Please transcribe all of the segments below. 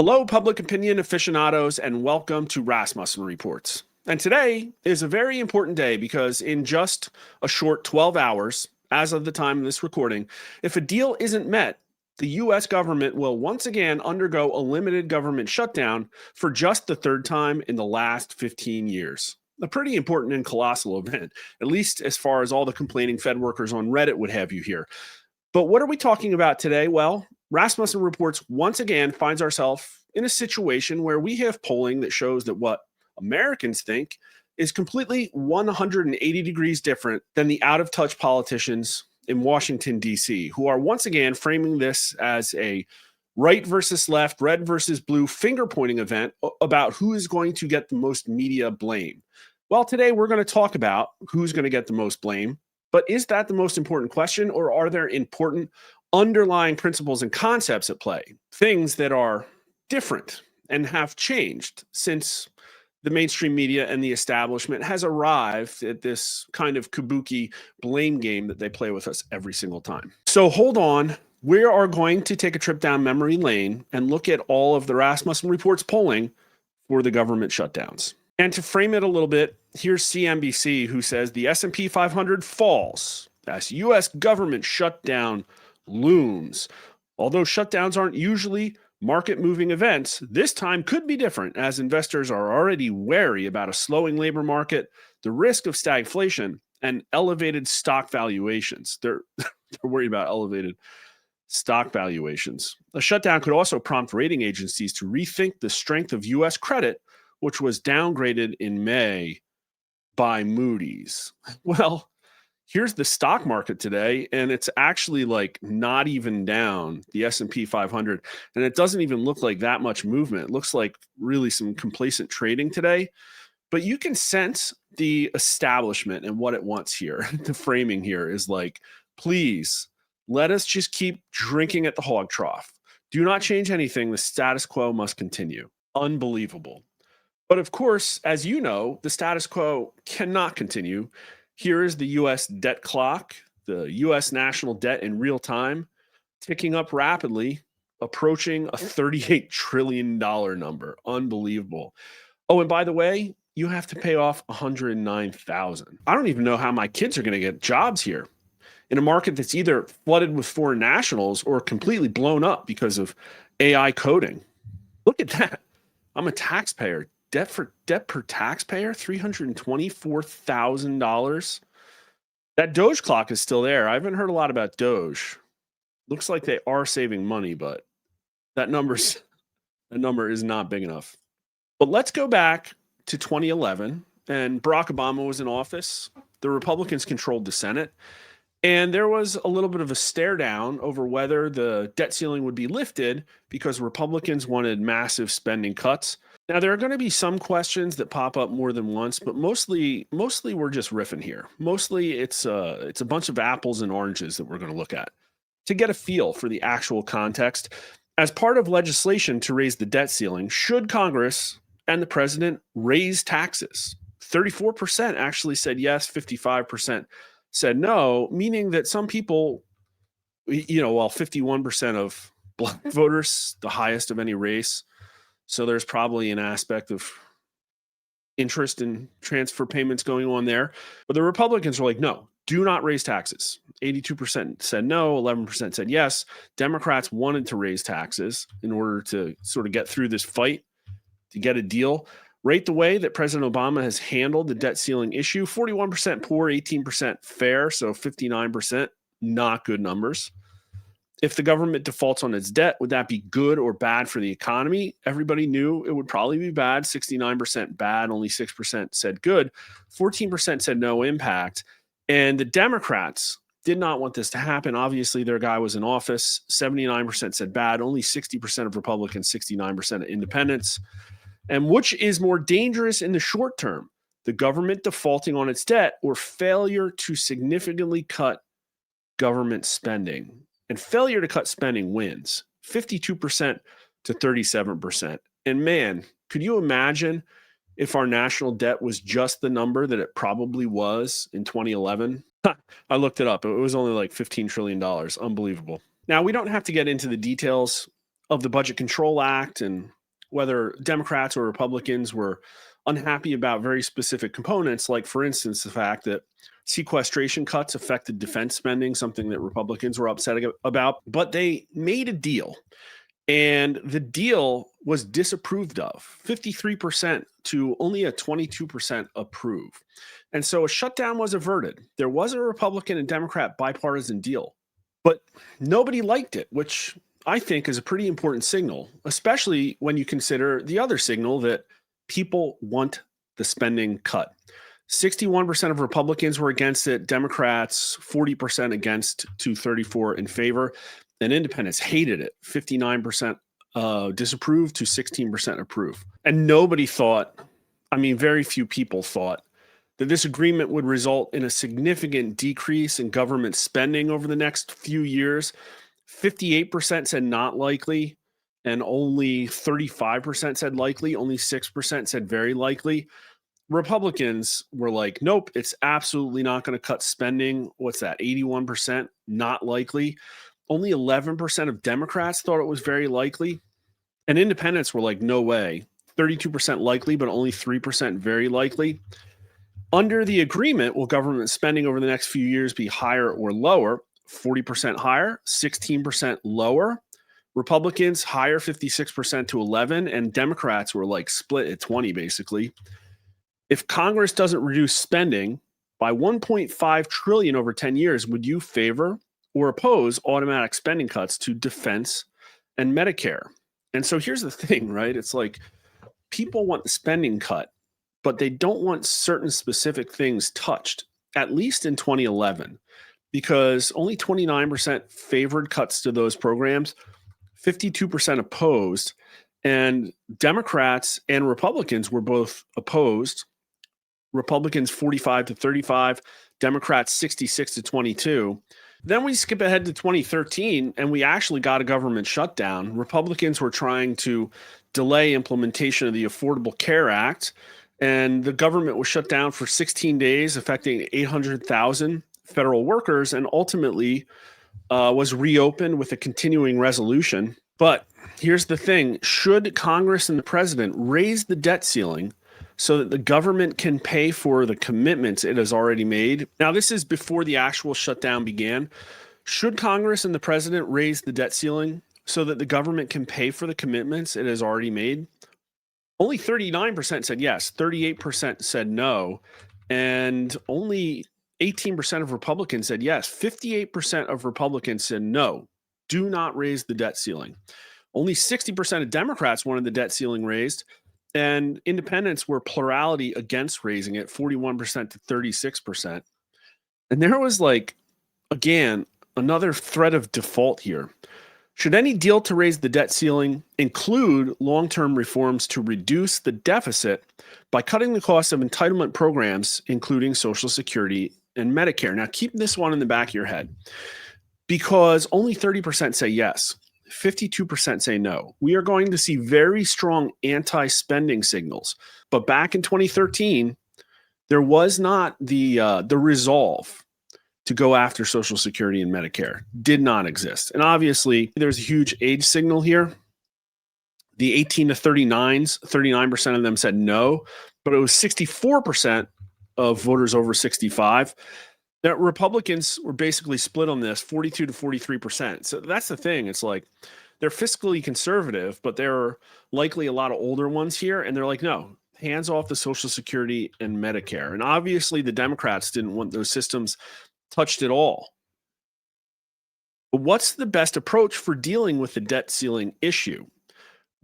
Hello, public opinion aficionados, and welcome to Rasmussen Reports. And today is a very important day because in just a short 12 hours, as of the time of this recording, if a deal isn't met, the U.S. government will once again undergo a limited government shutdown for just the third time in the last 15 years. A pretty important and colossal event, at least as far as all the complaining Fed workers on Reddit would have you here. But what are we talking about today? Well, Rasmussen Reports once again finds ourselves in a situation where we have polling that shows that what Americans think is completely 180 degrees different than the out of touch politicians in Washington, D.C., who are once again framing this as a right versus left, red versus blue finger pointing event about who is going to get the most media blame. Well, today we're going to talk about who's going to get the most blame. But is that the most important question, or are there important underlying principles and concepts at play, things that are different and have changed since the mainstream media and the establishment has arrived at this kind of kabuki blame game that they play with us every single time? So hold on. We are going to take a trip down memory lane and look at all of the Rasmussen Reports polling for the government shutdowns. And to frame it a little bit, here's CNBC, who says the S&P 500 falls as U.S. government shutdown looms. Although shutdowns aren't usually market-moving events, this time could be different as investors are already wary about a slowing labor market, the risk of stagflation, and elevated stock valuations. They're worried about elevated stock valuations. A shutdown could also prompt rating agencies to rethink the strength of U.S. credit, which was downgraded in May by Moody's. Well, here's the stock market today, and it's actually like not even down, the S&P 500, and it doesn't even look like that much movement. It looks like really some complacent trading today, but you can sense the establishment and what it wants here. The framing here is like, please, let us just keep drinking at the hog trough. Do not change anything. The status quo must continue. Unbelievable. But of course, as you know, the status quo cannot continue. Here is the U.S. debt clock, the U.S. national debt in real time, ticking up rapidly, approaching a $38 trillion number. Unbelievable. Oh, and by the way, you have to pay off $109,000. I don't even know how my kids are going to get jobs here in a market that's either flooded with foreign nationals or completely blown up because of AI coding. Look at that. I'm a taxpayer. Debt per taxpayer, $324,000. That Doge clock is still there. I haven't heard a lot about Doge. Looks like they are saving money, but that number is not big enough. But let's go back to 2011, and Barack Obama was in office. The Republicans controlled the Senate, and there was a little bit of a stare down over whether the debt ceiling would be lifted because Republicans wanted massive spending cuts. Now, there are going to be some questions that pop up more than once, but mostly we're just riffing here. Mostly it's a bunch of apples and oranges that we're going to look at to get a feel for the actual context. As part of legislation to raise the debt ceiling, should Congress and the president raise taxes? 34% actually said yes, 55% said no, meaning that some people, while 51% of Black voters, the highest of any race, so there's probably an aspect of interest in transfer payments going on there. But the Republicans were like, no, do not raise taxes. 82% said no, 11% said yes. Democrats wanted to raise taxes in order to sort of get through this fight, to get a deal. Rate the way that President Obama has handled the debt ceiling issue: 41% poor, 18% fair, so 59%, not good numbers. If the government defaults on its debt, would that be good or bad for the economy? Everybody knew it would probably be bad. 69% bad, only 6% said good. 14% said no impact. And the Democrats did not want this to happen. Obviously, their guy was in office. 79% said bad, only 60% of Republicans, 69% of independents. And which is more dangerous in the short term, the government defaulting on its debt or failure to significantly cut government spending? And failure to cut spending wins 52% to 37%. And man, could you imagine if our national debt was just the number that it probably was in 2011? I looked it up. It was only like $15 trillion. Unbelievable. Now, we don't have to get into the details of the Budget Control Act and whether Democrats or Republicans were unhappy about very specific components, like, for instance, the fact that sequestration cuts affected defense spending, something that Republicans were upset about. But they made a deal, and the deal was disapproved of 53% to only a 22% approve. And so a shutdown was averted. There was a Republican and Democrat bipartisan deal, but nobody liked it, which I think is a pretty important signal, especially when you consider the other signal that people want the spending cut. 61% of Republicans were against it, Democrats 40% against to 34 in favor, and independents hated it. 59% disapproved to 16% approve. And nobody thought, I mean, very few people thought that this agreement would result in a significant decrease in government spending over the next few years. 58% said not likely, and only 35% said likely. Only 6% said very likely. Republicans were like, nope, it's absolutely not going to cut spending. What's that? 81% not likely. Only 11% of Democrats thought it was very likely. And independents were like, no way. 32% likely, but only 3% very likely. Under the agreement, will government spending over the next few years be higher or lower? 40% higher, 16% lower. Republicans higher, 56% to 11, and Democrats were like split at 20, basically. If Congress doesn't reduce spending by 1.5 trillion over 10 years, would you favor or oppose automatic spending cuts to defense and Medicare? And so here's the thing, right? It's like people want the spending cut, but they don't want certain specific things touched, at least in 2011, because only 29% favored cuts to those programs, 52% opposed, and Democrats and Republicans were both opposed. Republicans 45 to 35, Democrats 66 to 22. Then we skip ahead to 2013, and we actually got a government shutdown. Republicans were trying to delay implementation of the Affordable Care Act, and the government was shut down for 16 days, affecting 800,000 federal workers, and ultimately was reopened with a continuing resolution. But here's the thing. Should Congress and the president raise the debt ceiling so that the government can pay for the commitments it has already made? Now, this is before the actual shutdown began. Should Congress and the president raise the debt ceiling so that the government can pay for the commitments it has already made? Only 39% said yes, 38% said no, and only 18% of Republicans said yes. 58% of Republicans said no, do not raise the debt ceiling. Only 60% of Democrats wanted the debt ceiling raised, and independents were plurality against raising it, 41% to 36%. And there was, like, again, another threat of default here. Should any deal to raise the debt ceiling include long-term reforms to reduce the deficit by cutting the cost of entitlement programs, including Social Security and Medicare? Now, keep this one in the back of your head, because only 30% say yes. 52% say no. We are going to see very strong anti-spending signals. But back in 2013, there was not the resolve to go after Social Security and Medicare. Did not exist. And obviously, there's a huge age signal here. The 18 to 39s, 39% of them said no, but it was 64% of voters over 65. That Republicans were basically split on this, 42 to 43%. So that's the thing. It's like they're fiscally conservative, but there are likely a lot of older ones here. And they're like, no, hands off the Social Security and Medicare. And obviously the Democrats didn't want those systems touched at all. But what's the best approach for dealing with the debt ceiling issue?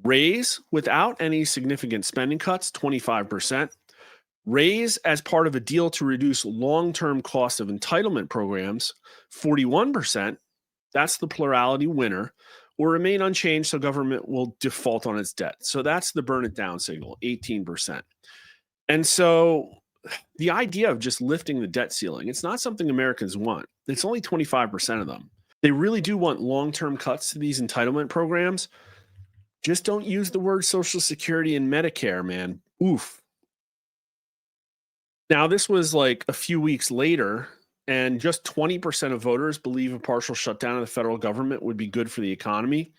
Raise without any significant spending cuts, 25%. Raise as part of a deal to reduce long-term cost of entitlement programs, 41%. That's the plurality winner. Or remain unchanged so government will default on its debt. So that's the burn it down signal, 18%. And so the idea of just lifting the debt ceiling, it's not something Americans want. It's only 25% of them. They really do want long-term cuts to these entitlement programs. Just don't use the word Social Security and Medicare, man. Oof. Now, this was like a few weeks later, and just 20% of voters believe a partial shutdown of the federal government would be good for the economy.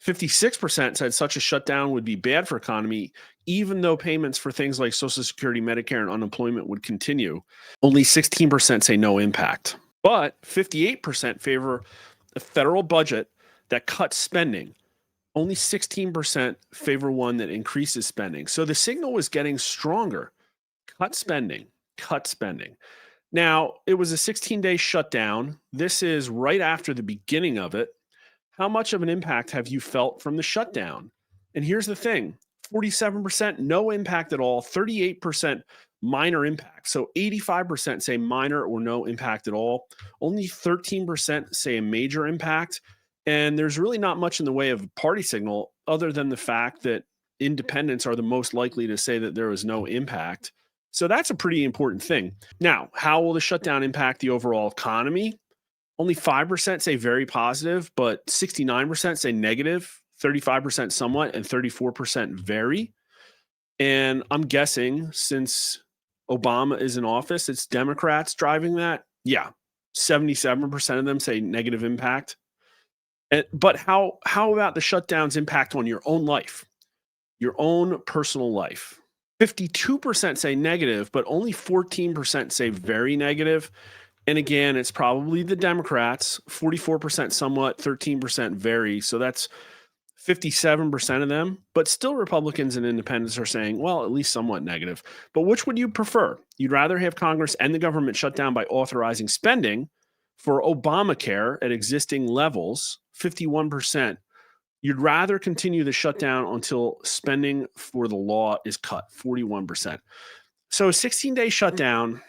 56% said such a shutdown would be bad for economy, even though payments for things like Social Security, Medicare, and unemployment would continue. Only 16% say no impact. But 58% favor a federal budget that cuts spending. Only 16% favor one that increases spending. So the signal was getting stronger. Cut spending, cut spending. Now, it was a 16-day shutdown. This is right after the beginning of it. How much of an impact have you felt from the shutdown? And here's the thing, 47% no impact at all, 38% minor impact. So 85% say minor or no impact at all. Only 13% say a major impact. And there's really not much in the way of party signal other than the fact that independents are the most likely to say that there was no impact. So that's a pretty important thing. Now, how will the shutdown impact the overall economy? Only 5% say very positive, but 69% say negative, 35% somewhat, and 34% very. And I'm guessing since Obama is in office, it's Democrats driving that. Yeah, 77% of them say negative impact. But how about the shutdown's impact on your own life, your own personal life? 52% say negative, but only 14% say very negative. And again, it's probably the Democrats, 44% somewhat, 13% very. So that's 57% of them, but still Republicans and independents are saying, well, at least somewhat negative. But which would you prefer? You'd rather have Congress and the government shut down by authorizing spending for Obamacare at existing levels, 51%. You'd rather continue the shutdown until spending for the law is cut, 41%. So a 16-day shutdown,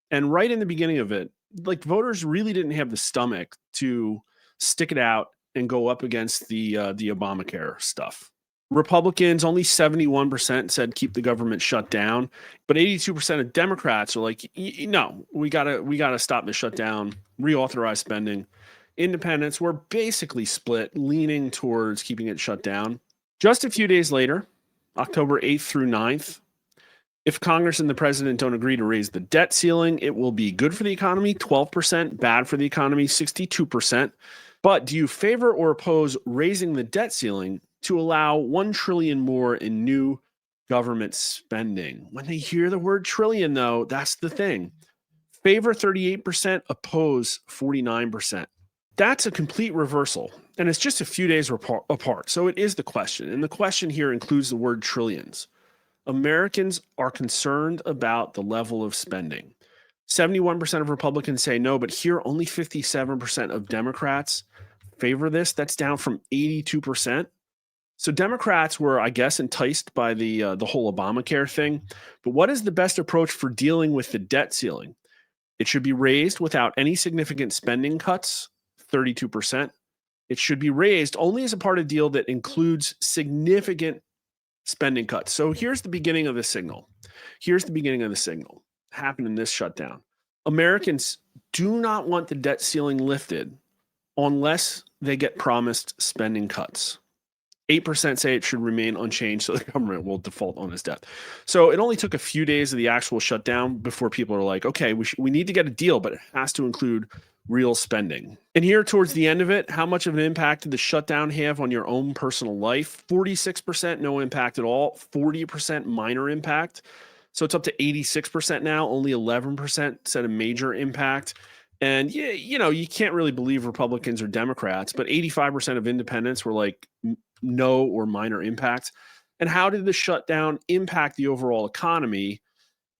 and right in the beginning of it, like voters really didn't have the stomach to stick it out and go up against the Obamacare stuff. Republicans, only 71% said keep the government shut down, but 82% of Democrats are like, no, we gotta stop the shutdown, reauthorize spending. Independents were basically split, leaning towards keeping it shut down. Just a few days later, October 8th through 9th, if Congress and the president don't agree to raise the debt ceiling, it will be good for the economy, 12%, bad for the economy, 62%. But do you favor or oppose raising the debt ceiling to allow $1 trillion more in new government spending? When they hear the word trillion, though, that's the thing. Favor 38%, oppose 49%. That's a complete reversal, and it's just a few days apart. So it is the question, and the question here includes the word trillions. Americans are concerned about the level of spending. 71% of Republicans say no, but here only 57% of Democrats favor this. That's down from 82%. So Democrats were, I guess, enticed by the whole Obamacare thing. But what is the best approach for dealing with the debt ceiling? It should be raised without any significant spending cuts, 32%. It should be raised only as a part of the deal that includes significant spending cuts. So here's the beginning of the signal. Happened in this shutdown. Americans do not want the debt ceiling lifted unless they get promised spending cuts. 8% say it should remain unchanged so the government will default on its debt. So it only took a few days of the actual shutdown before people are like, okay, we need to get a deal, but it has to include real spending. And here towards the end of it, how much of an impact did the shutdown have on your own personal life? 46% no impact at all, 40% minor impact. So it's up to 86% now, only 11% said a major impact. And yeah, you can't really believe Republicans or Democrats, but 85% of independents were like no or minor impact. And how did the shutdown impact the overall economy?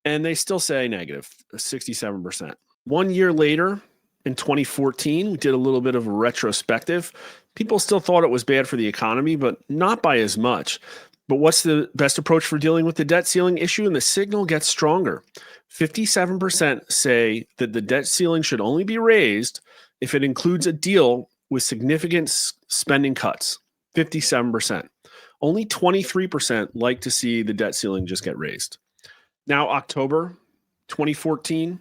And they still say negative, 67%. 1 year later, in 2014, we did a little bit of a retrospective. People still thought it was bad for the economy, but not by as much. But what's the best approach for dealing with the debt ceiling issue? And the signal gets stronger. 57% say that the debt ceiling should only be raised if it includes a deal with significant spending cuts. 57%. Only 23% like to see the debt ceiling just get raised. Now, October 2014,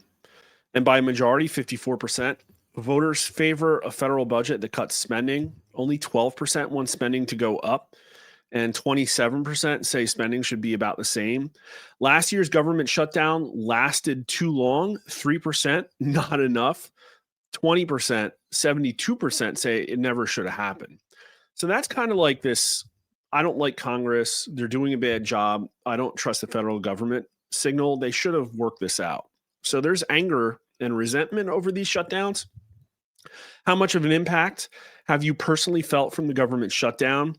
and by a majority, 54%, voters favor a federal budget that cuts spending. Only 12% want spending to go up, and 27% say spending should be about the same. Last year's government shutdown lasted too long, 3%, not enough. 20%, 72% say it never should have happened. So that's kind of like this I don't like Congress. They're doing a bad job. I don't trust the federal government signal. They should have worked this out. So there's anger and resentment over these shutdowns. How much of an impact have you personally felt from the government shutdown?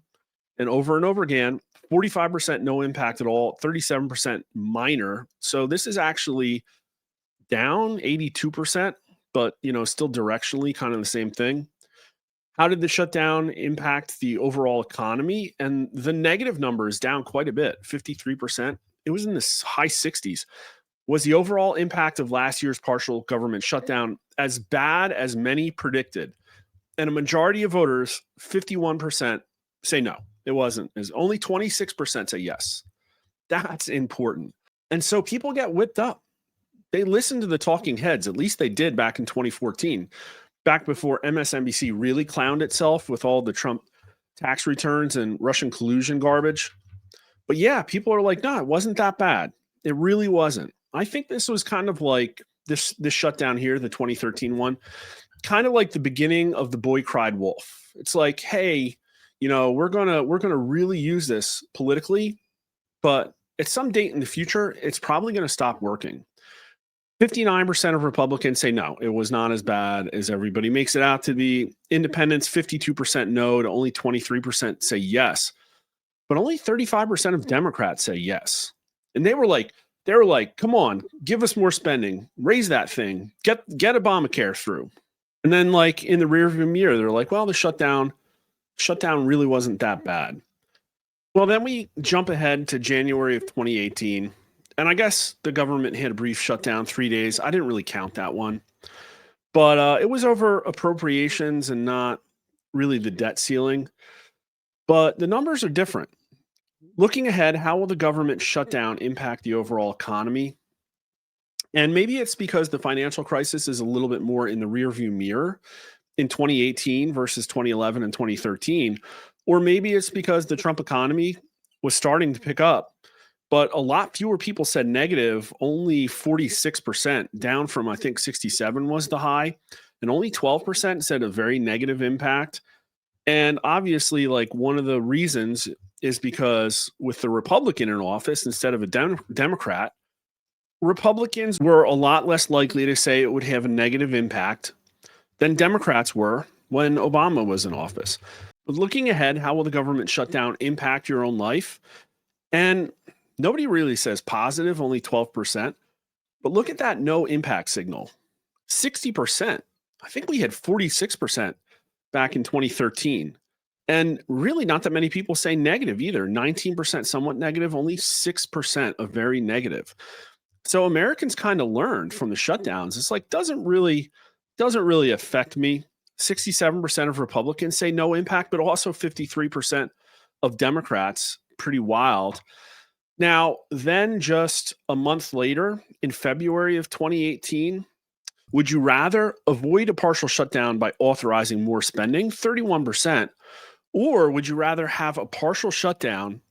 And over again, 45% no impact at all, 37% minor. So this is actually down 82%, but still directionally kind of the same thing. How did the shutdown impact the overall economy? And the negative number is down quite a bit, 53%. It was in the high 60s. Was the overall impact of last year's partial government shutdown as bad as many predicted? And a majority of voters, 51%, say no, it wasn't. Is only 26% say yes. That's important. And so people get whipped up. They listen to the talking heads. At least they did back in 2014, back before MSNBC really clowned itself with all the Trump tax returns and Russian collusion garbage. But yeah, people are like, no, it wasn't that bad. It really wasn't. I think this was kind of like this shutdown here, the 2013 one, kind of like the beginning of the boy cried wolf. It's like, hey, we're gonna really use this politically, but at some date in the future, it's probably gonna stop working. 59% of Republicans say no, it was not as bad as everybody makes it out to be. Independents, 52% no to only 23% say yes. But only 35% of Democrats say yes. And they were like, come on, give us more spending, raise that thing, get Obamacare through. And then like in the rearview mirror, they're like, well, the shutdown really wasn't that bad. Well, then we jump ahead to January of 2018. And I guess the government had a brief shutdown, 3 days. I didn't really count that one. But it was over appropriations and not really the debt ceiling. But the numbers are different. Looking ahead, how will the government shutdown impact the overall economy? And maybe it's because the financial crisis is a little bit more in the rearview mirror in 2018 versus 2011 and 2013. Or maybe it's because the Trump economy was starting to pick up, but a lot fewer people said negative, only 46%, down from I think 67 was the high, and only 12% said a very negative impact. And obviously, like one of the reasons is because with the Republican in office instead of a Democrat, Republicans were a lot less likely to say it would have a negative impact than Democrats were when Obama was in office. But looking ahead, how will the government shutdown impact your own life? And nobody really says positive, only 12%. But look at that no impact signal, 60%. I think we had 46% back in 2013. And really not that many people say negative either. 19% somewhat negative, only 6% of very negative. So Americans kind of learned from the shutdowns. It's like doesn't really affect me. 67% of Republicans say no impact, but also 53% of Democrats. Pretty wild. Now, then just a month later, in February of 2018, would you rather avoid a partial shutdown by authorizing more spending, 31%, or would you rather have a partial shutdown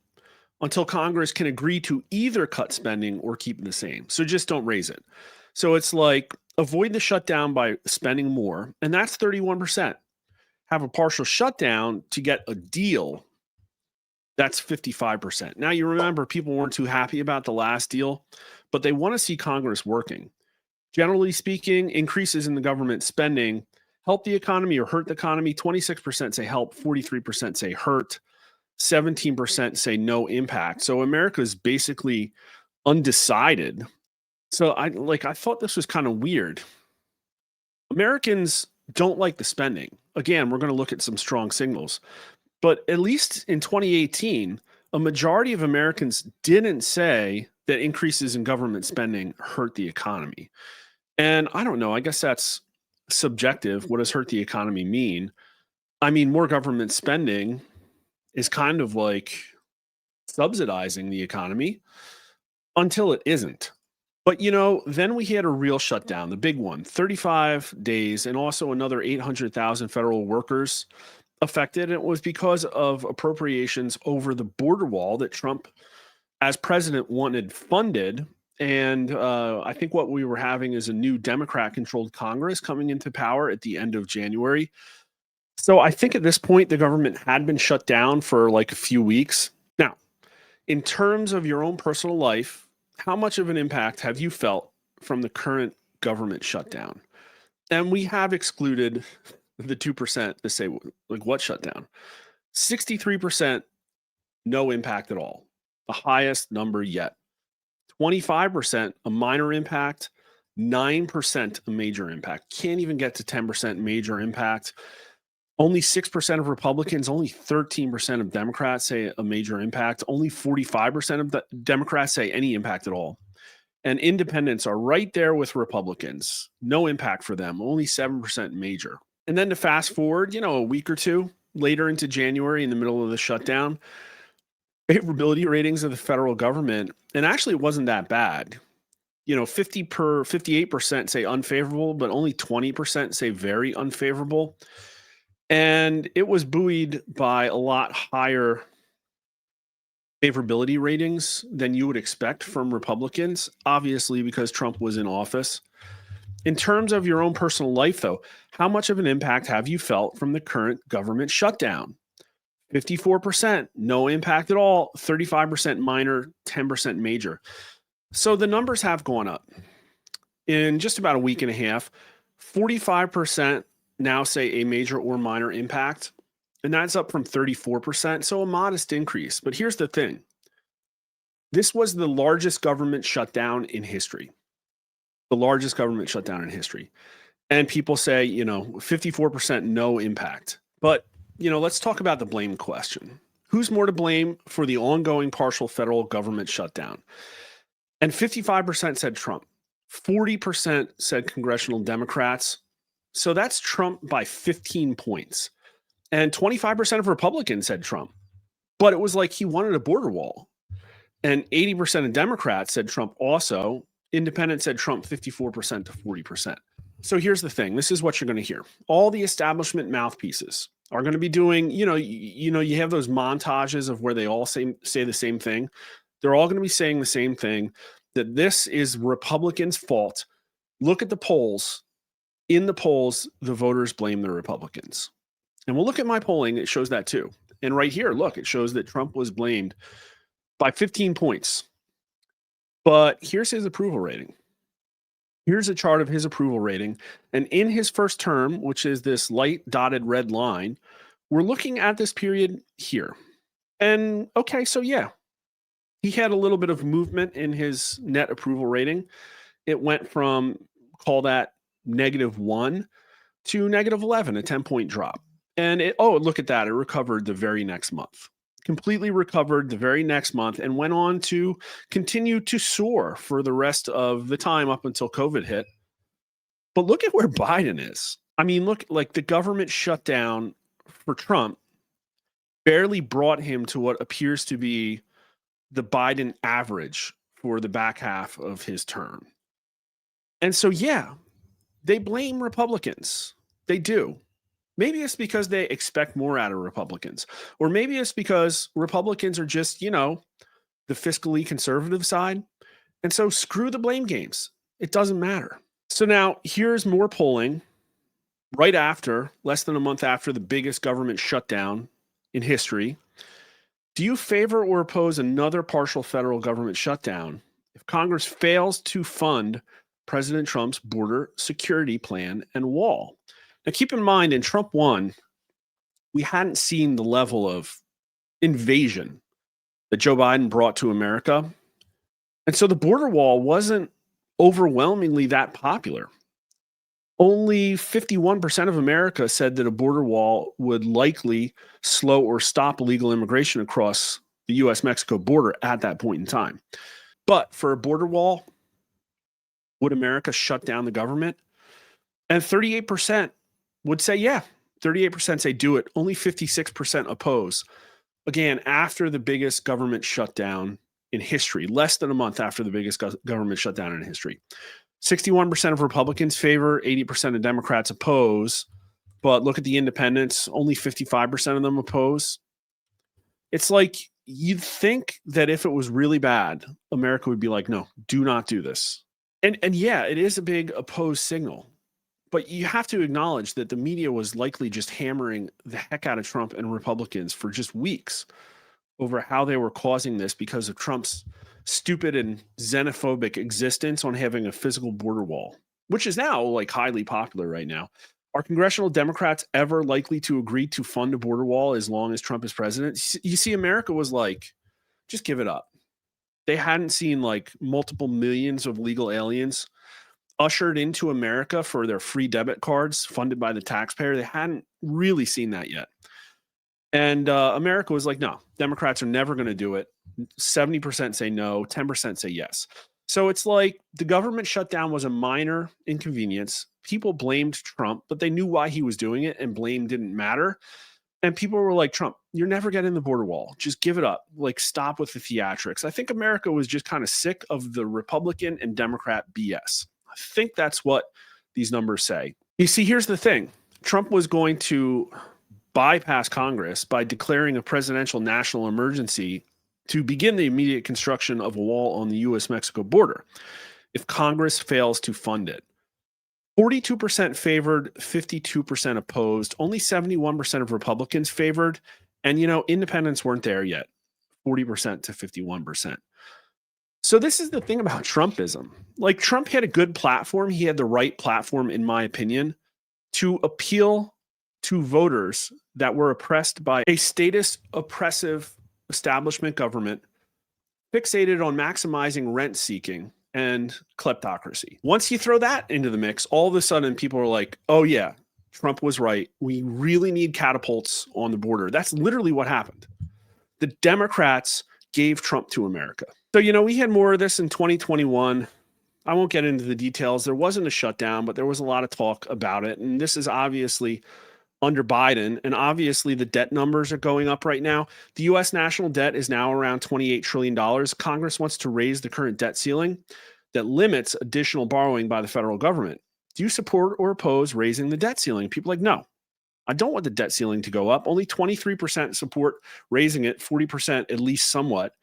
until Congress can agree to either cut spending or keep it the same? So just don't raise it. So it's like avoid the shutdown by spending more, and that's 31%. Have a partial shutdown to get a deal. That's 55%. Now, you remember people weren't too happy about the last deal, but they want to see Congress working. Generally speaking, increases in the government spending help the economy or hurt the economy. 26% say help, 43% say hurt, 17% say no impact. So America is basically undecided. So I thought this was kind of weird. Americans don't like the spending. Again, we're going to look at some strong signals. But at least in 2018, a majority of Americans didn't say that increases in government spending hurt the economy. And I don't know, I guess that's subjective. What does hurt the economy mean? I mean, more government spending is kind of like subsidizing the economy until it isn't. But, then we had a real shutdown, the big one, 35 days, and also another 800,000 federal workers affected. And it was because of appropriations over the border wall that Trump, as president, wanted funded. And I think what we were having is a new Democrat-controlled Congress coming into power at the end of January. So I think at this point, the government had been shut down for like a few weeks. Now, in terms of your own personal life, how much of an impact have you felt from the current government shutdown? And we have excluded the 2% to say, like, what shutdown? 63% no impact at all, the highest number yet. 25% a minor impact, 9% a major impact. Can't even get to 10% major impact. Only 6% of Republicans, only 13% of Democrats say a major impact. Only 45% of the Democrats say any impact at all. And independents are right there with Republicans. No impact for them, only 7% major. And then to fast forward, a week or two later into January in the middle of the shutdown, favorability ratings of the federal government, and actually it wasn't that bad. 58% say unfavorable, but only 20% say very unfavorable. And it was buoyed by a lot higher favorability ratings than you would expect from Republicans, obviously, because Trump was in office. In terms of your own personal life, though, how much of an impact have you felt from the current government shutdown? 54%, no impact at all, 35% minor, 10% major. So the numbers have gone up. In just about a week and a half, 45% now say a major or minor impact, and that's up from 34%, so a modest increase. But here's the thing. This was the largest government shutdown in history. The largest government shutdown in history. And people say, 54% no impact. But, let's talk about the blame question. Who's more to blame for the ongoing partial federal government shutdown? And 55% said Trump. 40% said congressional Democrats. So that's Trump by 15 points. And 25% of Republicans said Trump. But it was like he wanted a border wall. And 80% of Democrats said Trump also. Independents said Trump 54% to 40%. So here's the thing. This is what you're going to hear. All the establishment mouthpieces are going to be doing, you have those montages of where they all say the same thing. They're all going to be saying the same thing, that this is Republicans' fault. Look at the polls. In the polls, the voters blame the Republicans. And we'll look at my polling. It shows that too. And right here, look, it shows that Trump was blamed by 15 points. But here's his approval rating. Here's a chart of his approval rating. And in his first term, which is this light dotted red line, we're looking at this period here. And okay, so yeah, he had a little bit of movement in his net approval rating. It went from, call that -1 to -11, a 10-point drop. And look at that. It recovered the very next month. Completely recovered the very next month and went on to continue to soar for the rest of the time up until COVID hit. But look at where Biden is. I mean, look, like the government shutdown for Trump barely brought him to what appears to be the Biden average for the back half of his term. And so, yeah, they blame Republicans. They do. Maybe it's because they expect more out of Republicans, or maybe it's because Republicans are just, the fiscally conservative side. And so screw the blame games. It doesn't matter. So now here's more polling right after, less than a month after the biggest government shutdown in history. Do you favor or oppose another partial federal government shutdown if Congress fails to fund President Trump's border security plan and wall? Now, keep in mind, in Trump 1, we hadn't seen the level of invasion that Joe Biden brought to America. And so the border wall wasn't overwhelmingly that popular. Only 51% of America said that a border wall would likely slow or stop illegal immigration across the U.S.-Mexico border at that point in time. But for a border wall, would America shut down the government? And 38% would say, yeah. 38% say do it. Only 56% oppose. Again, after the biggest government shutdown in history, less than a month after the biggest government shutdown in history. 61% of Republicans favor, 80% of Democrats oppose. But look at the independents, only 55% of them oppose. It's like you'd think that if it was really bad, America would be like, no, do not do this. And yeah, it is a big opposed signal. But you have to acknowledge that the media was likely just hammering the heck out of Trump and Republicans for just weeks over how they were causing this because of Trump's stupid and xenophobic existence on having a physical border wall, which is now like highly popular right now. Are congressional Democrats ever likely to agree to fund a border wall as long as Trump is president? You see, America was like, just give it up. They hadn't seen like multiple millions of legal aliens ushered into America for their free debit cards funded by the taxpayer. They hadn't really seen that yet. And America was like, no, Democrats are never going to do it. 70% say no, 10% say yes. So it's like the government shutdown was a minor inconvenience. People blamed Trump, but they knew why he was doing it, and blame didn't matter. And people were like, Trump, you're never getting the border wall. Just give it up. Like, stop with the theatrics. I think America was just kind of sick of the Republican and Democrat BS. I think that's what these numbers say. You see, here's the thing. Trump was going to bypass Congress by declaring a presidential national emergency to begin the immediate construction of a wall on the U.S.-Mexico border if Congress fails to fund it. 42% favored, 52% opposed, only 71% of Republicans favored, and, independents weren't there yet, 40% to 51%. So this is the thing about Trumpism. Like, Trump had a good platform. He had the right platform, in my opinion, to appeal to voters that were oppressed by a statist, oppressive establishment government fixated on maximizing rent seeking and kleptocracy. Once you throw that into the mix, all of a sudden people are like, oh yeah, Trump was right. We really need catapults on the border. That's literally what happened. The Democrats gave Trump to America. So, we had more of this in 2021. I won't get into the details. There wasn't a shutdown, but there was a lot of talk about it. And this is obviously under Biden, and obviously the debt numbers are going up right now. The U.S. national debt is now around $28 trillion. Congress wants to raise the current debt ceiling that limits additional borrowing by the federal government. Do you support or oppose raising the debt ceiling? People are like, no, I don't want the debt ceiling to go up. Only 23% support raising it, 40% at least somewhat.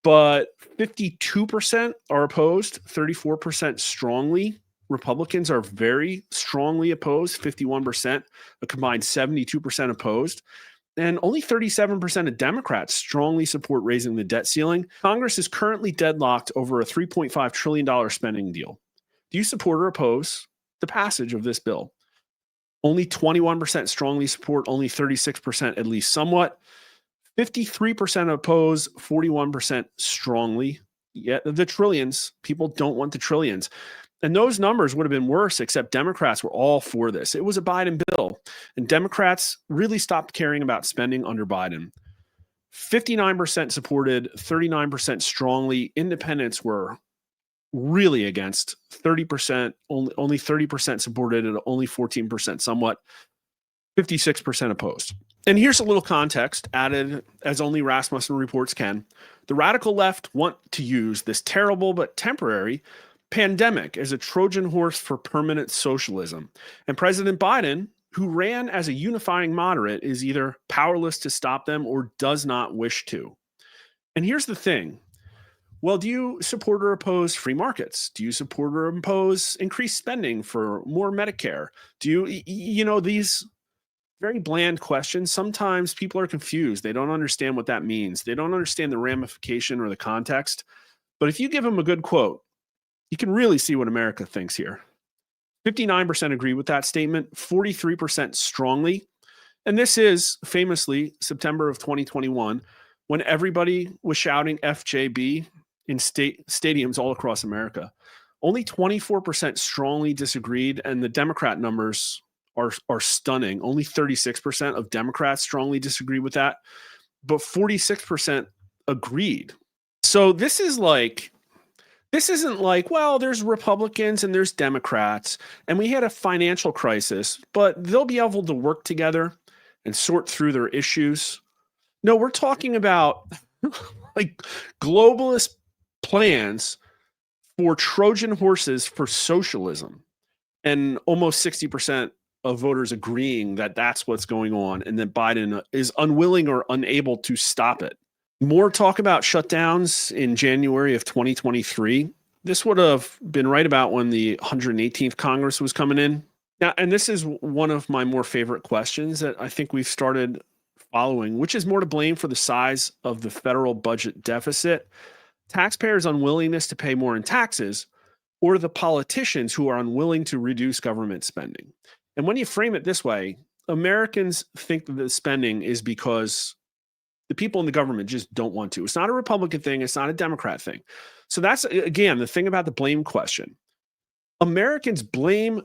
But 52% are opposed, 34% strongly. Republicans are very strongly opposed, 51%, a combined 72% opposed. And only 37% of Democrats strongly support raising the debt ceiling. Congress is currently deadlocked over a $3.5 trillion spending deal. Do you support or oppose the passage of this bill? Only 21% strongly support, only 36% at least somewhat. 53% oppose, 41% strongly. Yet the trillions, people don't want the trillions. And those numbers would have been worse, except Democrats were all for this. It was a Biden bill, and Democrats really stopped caring about spending under Biden. 59% supported, 39% strongly. Independents were really against. 30%, only 30% supported, and only 14% somewhat. 56% opposed. And here's a little context added as only Rasmussen reports can. The radical left want to use this terrible but temporary pandemic as a Trojan horse for permanent socialism. And President Biden, who ran as a unifying moderate, is either powerless to stop them or does not wish to. And here's the thing. Well, do you support or oppose free markets? Do you support or oppose increased spending for more Medicare? Do you, these very bland questions, sometimes people are confused. They don't understand what that means. They don't understand the ramification or the context. But if you give them a good quote, you can really see what America thinks here. 59% agree with that statement, 43% strongly. And this is famously September of 2021, when everybody was shouting FJB in stadiums all across America. Only 24% strongly disagreed, and the Democrat numbers are stunning. Only 36% of Democrats strongly disagree with that, but 46% agreed. So this isn't like, well, there's Republicans and there's Democrats, and we had a financial crisis, but they'll be able to work together and sort through their issues. No, we're talking about like globalist plans for Trojan horses for socialism, and almost 60% of voters agreeing that that's what's going on and that Biden is unwilling or unable to stop it. More talk about shutdowns in January of 2023. This would have been right about when the 118th Congress was coming in. Now, and this is one of my more favorite questions that I think we've started following, which is more to blame for the size of the federal budget deficit, taxpayers' unwillingness to pay more in taxes, or the politicians who are unwilling to reduce government spending? And when you frame it this way, Americans think that the spending is because the people in the government just don't want to. It's not a Republican thing, it's not a Democrat thing. So that's again the thing about the blame question. Americans blame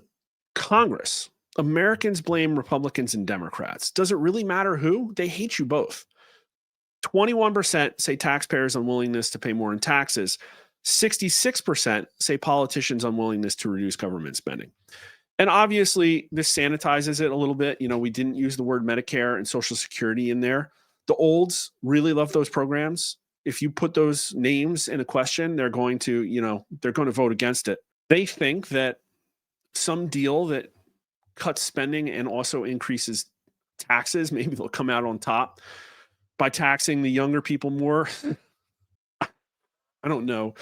Congress. Americans blame Republicans and Democrats. Does it really matter who? They hate you both. 21% say taxpayers' unwillingness to pay more in taxes. 66% say politicians' unwillingness to reduce government spending. And obviously, this sanitizes it a little bit. You know, we didn't use the word Medicare and Social Security in there. The olds really love those programs. If you put those names in a question, they're going to, they're going to vote against it. They think that some deal that cuts spending and also increases taxes, maybe they'll come out on top by taxing the younger people more. I don't know.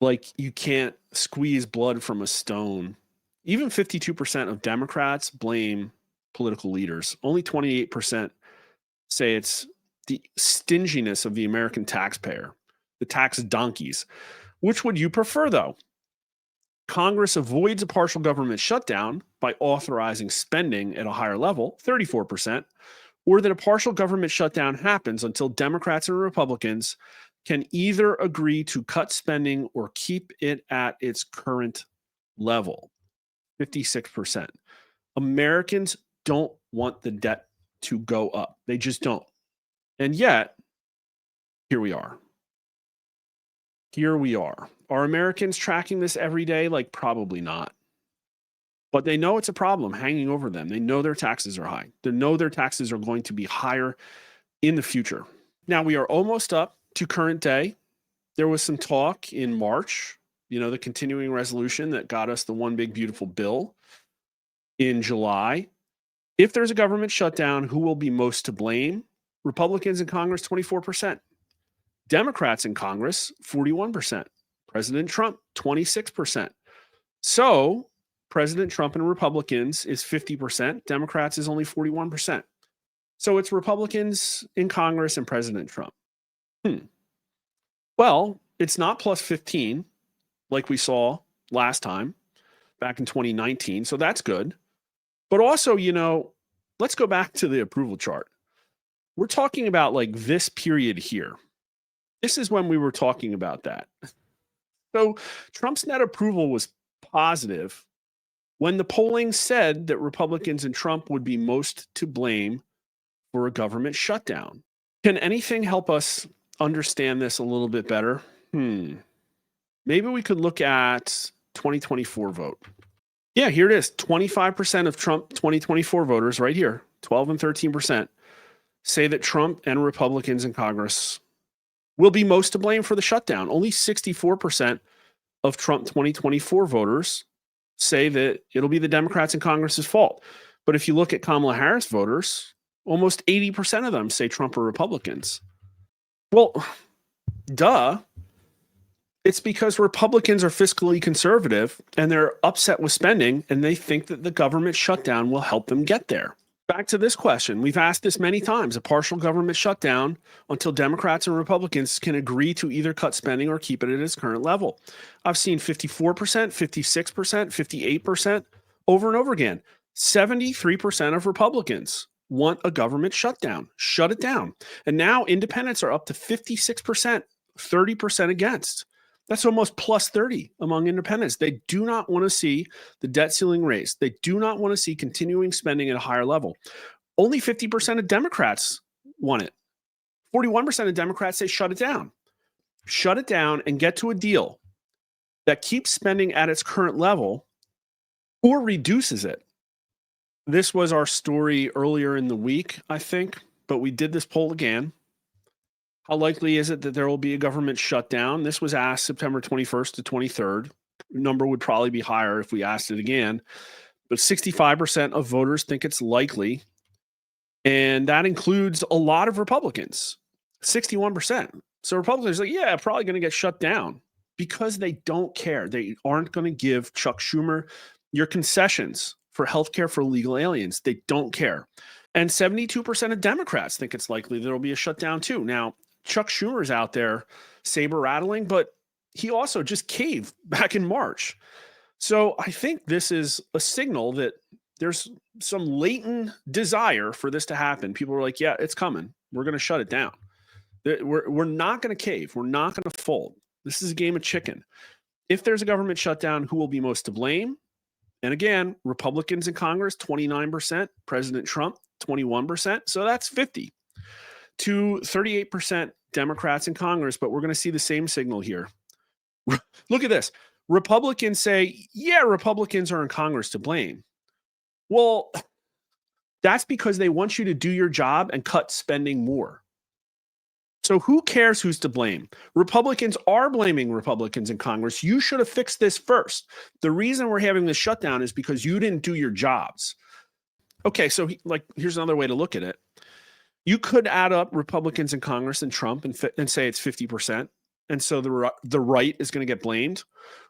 Like, you can't squeeze blood from a stone. Even 52% of Democrats blame political leaders. Only 28% say it's the stinginess of the American taxpayer, the tax donkeys. Which would you prefer, though? Congress avoids a partial government shutdown by authorizing spending at a higher level, 34%, or that a partial government shutdown happens until Democrats and Republicans can either agree to cut spending or keep it at its current level, 56%. Americans don't want the debt to go up. They just don't. And yet, here we are. Here we are. Are Americans tracking this every day? Like, probably not. But they know it's a problem hanging over them. They know their taxes are high. They know their taxes are going to be higher in the future. Now, we are almost up to current day. There was some talk in March, the continuing resolution that got us the one big beautiful bill in July. If there's a government shutdown, who will be most to blame? Republicans in Congress, 24%. Democrats in Congress, 41%. President Trump, 26%. So President Trump and Republicans is 50%. Democrats is only 41%. So it's Republicans in Congress and President Trump. Well, it's not plus 15 like we saw last time back in 2019. So that's good. But also, let's go back to the approval chart. We're talking about like this period here. This is when we were talking about that. So Trump's net approval was positive when the polling said that Republicans and Trump would be most to blame for a government shutdown. Can anything help us understand this a little bit better? Maybe we could look at 2024 vote. Yeah, here it is. 25% of Trump 2024 voters right here, 12 and 13%, say that Trump and Republicans in Congress will be most to blame for the shutdown. Only 64% of Trump 2024 voters say that it'll be the Democrats in Congress's fault. But if you look at Kamala Harris voters, almost 80% of them say Trump or Republicans. Well, duh. It's because Republicans are fiscally conservative and they're upset with spending and they think that the government shutdown will help them get there. Back to this question. We've asked this many times. A partial government shutdown until Democrats and Republicans can agree to either cut spending or keep it at its current level. I've seen 54%, 56%, 58% over and over again. 73% of Republicans want a government shutdown. Shut it down. And now independents are up to 56%, 30% against. That's almost plus 30 among independents. They do not want to see the debt ceiling raised. They do not want to see continuing spending at a higher level. Only 50% of Democrats want it. 41% of Democrats say shut it down. Shut it down and get to a deal that keeps spending at its current level or reduces it. This was our story earlier in the week, I think, but we did this poll again. How likely is it that there will be a government shutdown? This was asked September 21st to 23rd. The number would probably be higher if we asked it again. But 65% of voters think it's likely. And that includes a lot of Republicans, 61%. So Republicans are like, yeah, probably going to get shut down because they don't care. They aren't going to give Chuck Schumer your concessions for healthcare for illegal aliens. They don't care. And 72% of Democrats think it's likely there'll be a shutdown too. Now, Chuck Schumer's out there saber rattling, but he also just caved back in March. So I think this is a signal that there's some latent desire for this to happen. People are like, yeah, it's coming. We're going to shut it down. We're not going to cave. We're not going to fold. This is a game of chicken. If there's a government shutdown, who will be most to blame? And again, Republicans in Congress, 29%, President Trump, 21%. So that's 50 to 38% Democrats in Congress. But we're going to see the same signal here. Look at this. Republicans say, yeah, Republicans are in Congress to blame. Well, that's because they want you to do your job and cut spending more. So who cares who's to blame? Republicans are blaming Republicans in Congress. You should have fixed this first. The reason we're having this shutdown is because you didn't do your jobs. Okay, so here's another way to look at it. You could add up Republicans in Congress and Trump and say it's 50%. And so the right is going to get blamed.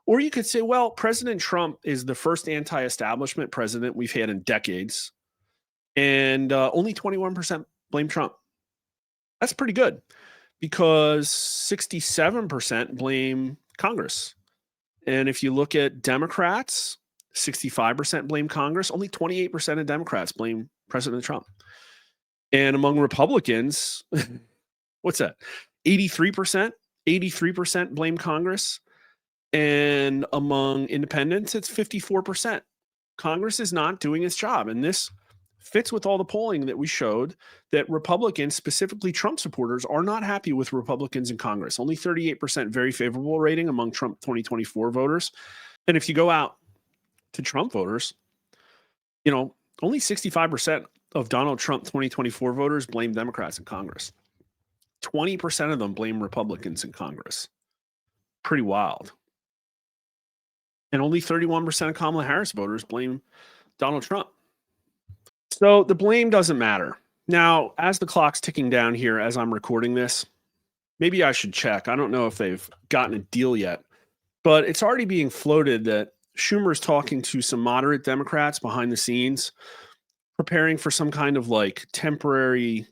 Or you could say, well, President Trump is the first anti-establishment president we've had in decades. And only 21% blame Trump. That's pretty good because 67% blame Congress. And if you look at Democrats, 65% blame Congress. Only 28% of Democrats blame President Trump. And among Republicans, what's that? 83%? 83% blame Congress. And among independents, it's 54%. Congress is not doing its job. And this fits with all the polling that we showed that Republicans, specifically Trump supporters, are not happy with Republicans in Congress. Only 38% very favorable rating among Trump 2024 voters. And if you go out to Trump voters, only 65% of Donald Trump 2024 voters blame Democrats in Congress. 20% of them blame Republicans in Congress. Pretty wild. And only 31% of Kamala Harris voters blame Donald Trump. So the blame doesn't matter. Now, as the clock's ticking down here, as I'm recording this, maybe I should check. I don't know if they've gotten a deal yet, but it's already being floated that Schumer's talking to some moderate Democrats behind the scenes, preparing for some kind of temporary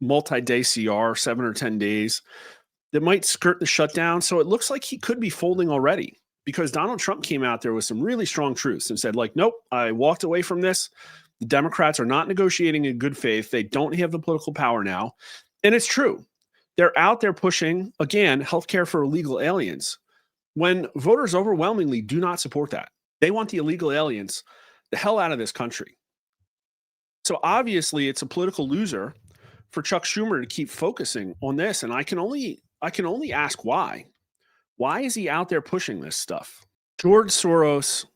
multi-day CR, 7 or 10 days, that might skirt the shutdown. So it looks like he could be folding already because Donald Trump came out there with some really strong truths and said, nope, I walked away from this. The Democrats are not negotiating in good faith. They don't have the political power now. And it's true. They're out there pushing, again, healthcare for illegal aliens when voters overwhelmingly do not support that. They want the illegal aliens the hell out of this country. So obviously it's a political loser for Chuck Schumer to keep focusing on this. And I can only ask why. Why is he out there pushing this stuff? George Soros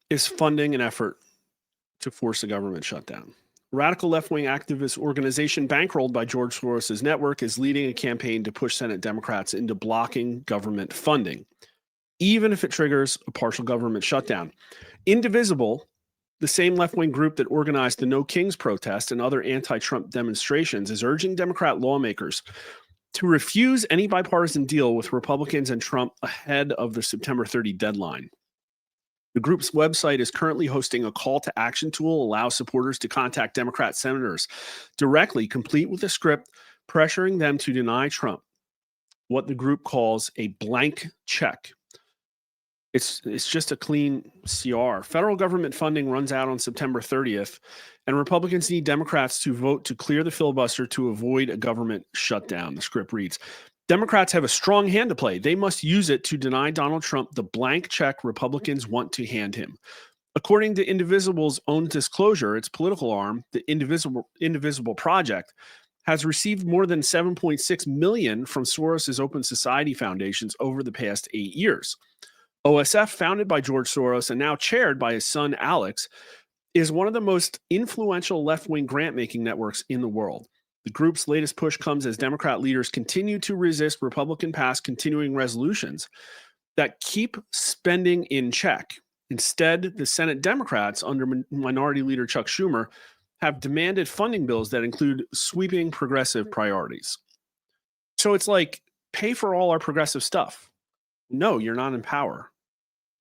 is funding an effort to force a government shutdown. Radical left-wing activist organization bankrolled by George Soros' network is leading a campaign to push Senate Democrats into blocking government funding, even if it triggers a partial government shutdown. Indivisible, the same left-wing group that organized the No Kings protest and other anti-Trump demonstrations, is urging Democrat lawmakers to refuse any bipartisan deal with Republicans and Trump ahead of the September 30 deadline. The group's website is currently hosting a call to action tool, allows supporters to contact Democrat senators directly, complete with a script pressuring them to deny Trump what the group calls a blank check. It's just a clean CR. Federal government funding runs out on September 30th, and Republicans need Democrats to vote to clear the filibuster to avoid a government shutdown, the script reads. Democrats have a strong hand to play. They must use it to deny Donald Trump the blank check Republicans want to hand him. According to Indivisible's own disclosure, its political arm, the Indivisible Project, has received more than $7.6 million from Soros' Open Society foundations over the past 8 years. OSF, founded by George Soros and now chaired by his son Alex, is one of the most influential left-wing grant-making networks in the world. The group's latest push comes as Democrat leaders continue to resist Republican-passed continuing resolutions that keep spending in check. Instead, the Senate Democrats, under Minority Leader Chuck Schumer, have demanded funding bills that include sweeping progressive priorities. So it's pay for all our progressive stuff. No, you're not in power.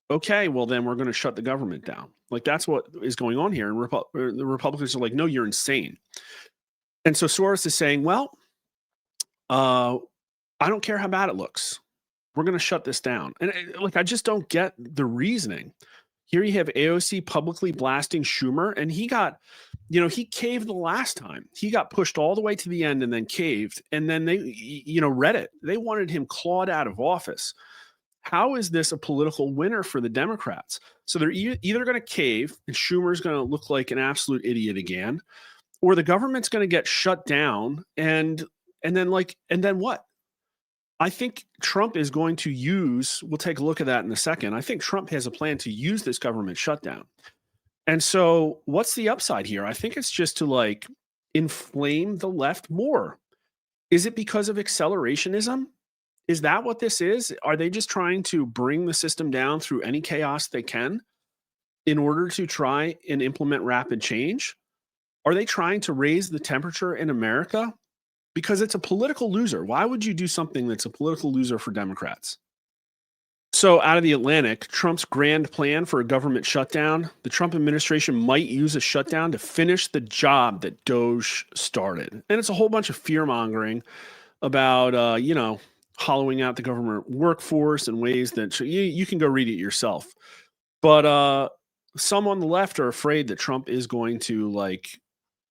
Okay, well then we're going to shut the government down. Like, that's what is going on here. And the Republicans are like, no, you're insane. And so Soros is saying, well, I don't care how bad it looks. We're going to shut this down. And I just don't get the reasoning. Here you have AOC publicly blasting Schumer, and he got, he caved the last time. He got pushed all the way to the end and then caved. And then they, Reddit, they wanted him clawed out of office. How is this a political winner for the Democrats? So they're either going to cave and Schumer's going to look like an absolute idiot again, or the government's going to get shut down. And then what? I think Trump is going to use, we'll take a look at that in a second. I think Trump has a plan to use this government shutdown. And so what's the upside here? I think it's just to inflame the left more. Is it because of accelerationism? Is that what this is? Are they just trying to bring the system down through any chaos they can in order to try and implement rapid change? Are they trying to raise the temperature in America? Because it's a political loser. Why would you do something that's a political loser for Democrats? So out of the Atlantic, Trump's grand plan for a government shutdown, the Trump administration might use a shutdown to finish the job that Doge started. And it's a whole bunch of fear-mongering about, hollowing out the government workforce in ways that you can go read it yourself. But some on the left are afraid that Trump is going to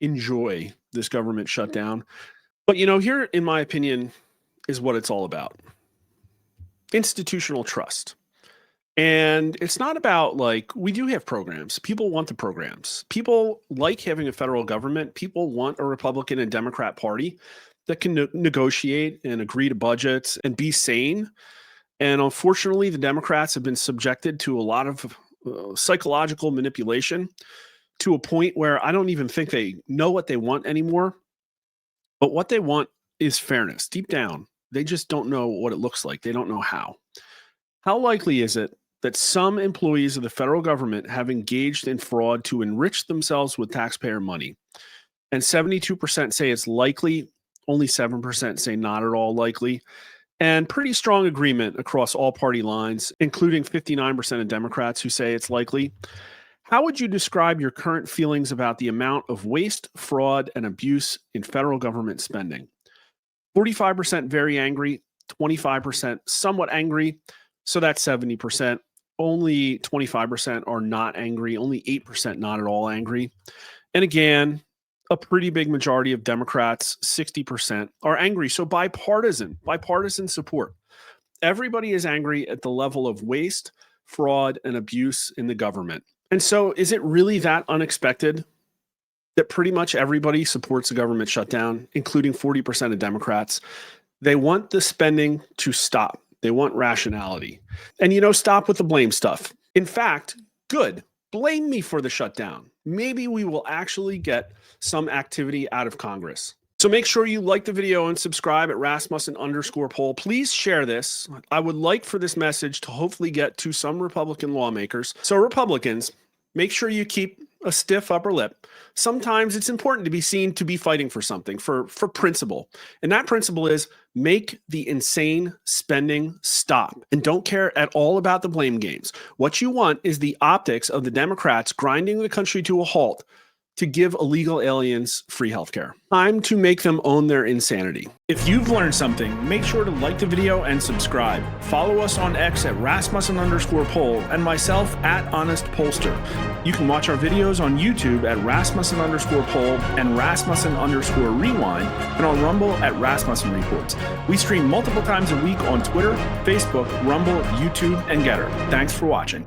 enjoy this government shutdown. But, here, in my opinion, is what it's all about. Institutional trust. And it's not about we do have programs. People want the programs. People like having a federal government. People want a Republican and Democrat party that can negotiate and agree to budgets and be sane. And unfortunately, the Democrats have been subjected to a lot of psychological manipulation to a point where I don't even think they know what they want anymore. But what they want is fairness. Deep down, they just don't know what it looks like. They don't know how. How likely is it that some employees of the federal government have engaged in fraud to enrich themselves with taxpayer money? And 72% say it's likely. Only 7% say not at all likely. And pretty strong agreement across all party lines, including 59% of Democrats who say it's likely. How would you describe your current feelings about the amount of waste, fraud, and abuse in federal government spending? 45% very angry, 25% somewhat angry, so that's 70%. Only 25% are not angry, only 8% not at all angry. And again, a pretty big majority of Democrats, 60%, are angry. So bipartisan support. Everybody is angry at the level of waste, fraud, and abuse in the government. And so is it really that unexpected that pretty much everybody supports the government shutdown, including 40% of Democrats? They want the spending to stop. They want rationality. And, stop with the blame stuff. In fact, good. Blame me for the shutdown. Maybe we will actually get some activity out of Congress. So make sure you like the video and subscribe at Rasmussen_poll. Please share this. I would like for this message to hopefully get to some Republican lawmakers. So Republicans, make sure you keep a stiff upper lip. Sometimes it's important to be seen to be fighting for something, for principle. And that principle is make the insane spending stop and don't care at all about the blame games. What you want is the optics of the Democrats grinding the country to a halt to give illegal aliens free healthcare. Time to make them own their insanity. If you've learned something, make sure to like the video and subscribe. Follow us on X at Rasmussen_poll and myself at Honest Pollster. You can watch our videos on YouTube at Rasmussen_poll and Rasmussen_rewind and on Rumble at Rasmussen Reports. We stream multiple times a week on Twitter, Facebook, Rumble, YouTube, and Getter. Thanks for watching.